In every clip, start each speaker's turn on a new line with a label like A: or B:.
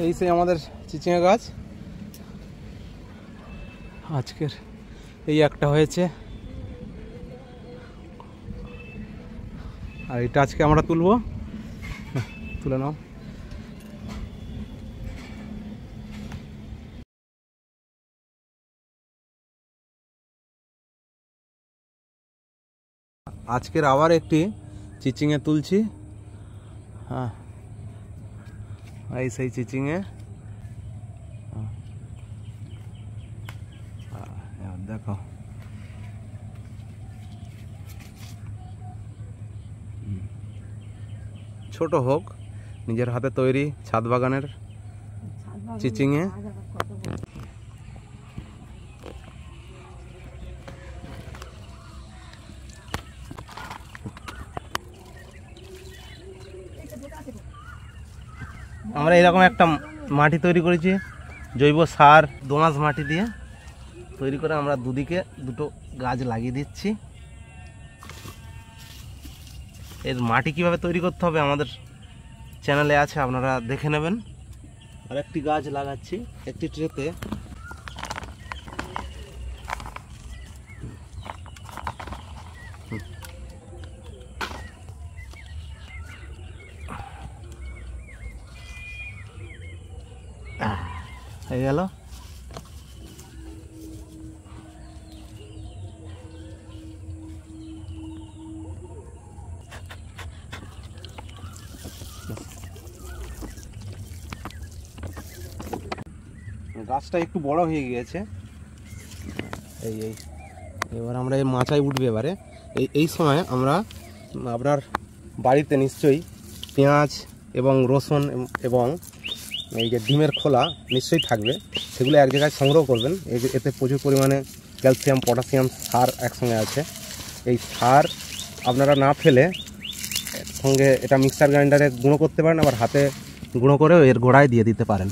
A: এই সেই আমাদের চিচিঙ্গা গাছ আজকের এই একটা হয়েছে, আর এটা আজকে আমরা তুলবো। তুলে নাও। আজকের আবার একটি চিচিঙ্গা তুলছি। হ্যাঁ, এই সেই চিচিঙ্গা। দেখো ছোট হোক, নিজের হাতে তৈরি ছাদ বাগানের চিচিঙ্গা। আমরা এরকম একটা মাটি তৈরি করেছি, জৈব সার দোআঁশ মাটি দিয়ে তৈরি করে আমরা দুদিকে দুটো গাছ লাগিয়ে দিচ্ছি। এর মাটি কিভাবে তৈরি করতে হবে আমাদের চ্যানেলে আছে, আপনারা দেখে নেবেন। আর একটি গাছ লাগাচ্ছি একটি ট্রেতে। হয়ে গেল। গাছটা একটু বড় হয়ে গিয়েছে। এই এই এবার আমরা এই মাচায় উঠবে। এবারে এই সময় আমরা আপনার বাড়িতে নিশ্চয়ই পেঁয়াজ এবং রসুন এবং এই যে ডিমের খোলা নিশ্চয়ই থাকবে, সেগুলো এক জায়গায় সংগ্রহ করবেন। এতে প্রচুর পরিমাণে ক্যালসিয়াম, পটাশিয়াম সার একসঙ্গে আছে। এই সার আপনারা না ফেলে সঙ্গে এটা মিক্সার গ্রাইন্ডারে গুঁড়ো করতে পারেন, আবার হাতে গুঁড়ো করেও এর গোড়ায় দিয়ে দিতে পারেন।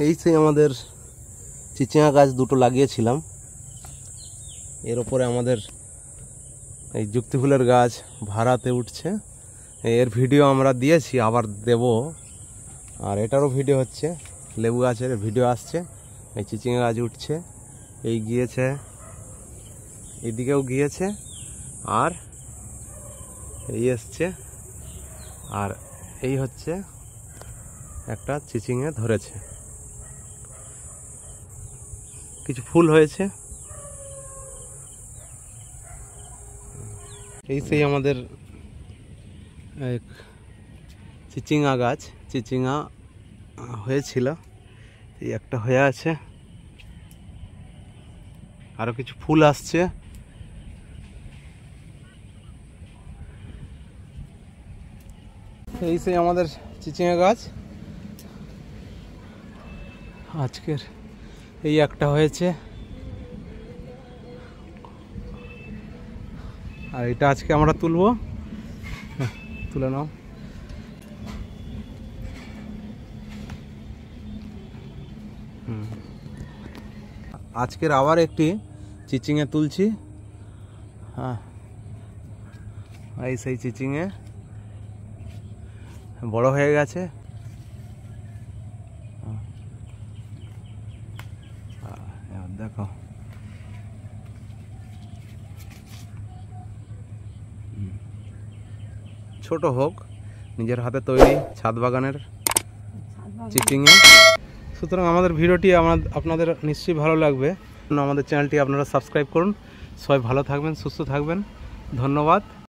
A: এই সেই আমাদের চিচিঙ্গা গাছ দুটো লাগিয়েছিলাম। এর ওপরে আমাদের এই যুক্তি ফুলের গাছ ভাড়াতে উঠছে। এর ভিডিও আমরা দিয়েছি, আবার দেব। আর এটারও ভিডিও হচ্ছে, লেবু গাছের ভিডিও আসছে। এই চিচিঙ্গা গাছ উঠছে, এই গিয়েছে, এইদিকেও গিয়েছে, আর এই এসছে, আর এই হচ্ছে একটা চিচিঙ্গা ধরেছে, কিছু ফুল হয়েছে। এই সেই আমাদের এক চিচিঙ্গা গাছ, চিচিঙ্গা হয়েছিল, এই একটা হয়ে আছে, আরো কিছু ফুল আসছে। এই সেই আমাদের চিচিঙ্গা গাছ আজকের এই একটা হয়েছে, আর এটা আজকে আমরা তুলবো। তুলে নাও। আজকের আবার একটি চিচিঙ্গা তুলছি। হ্যাঁ, এই সেই চিচিঙ্গা বড় হয়ে গেছে। দেখো ছোট হোক, নিজের হাতে তৈরি ছাদ বাগানের চিচিঙ্গা। সুতরাং আমাদের ভিডিওটি আপনাদের নিশ্চয়ই ভালো লাগবে। আমাদের চ্যানেলটি আপনারা সাবস্ক্রাইব করুন। সবাই ভালো থাকবেন, সুস্থ থাকবেন। ধন্যবাদ।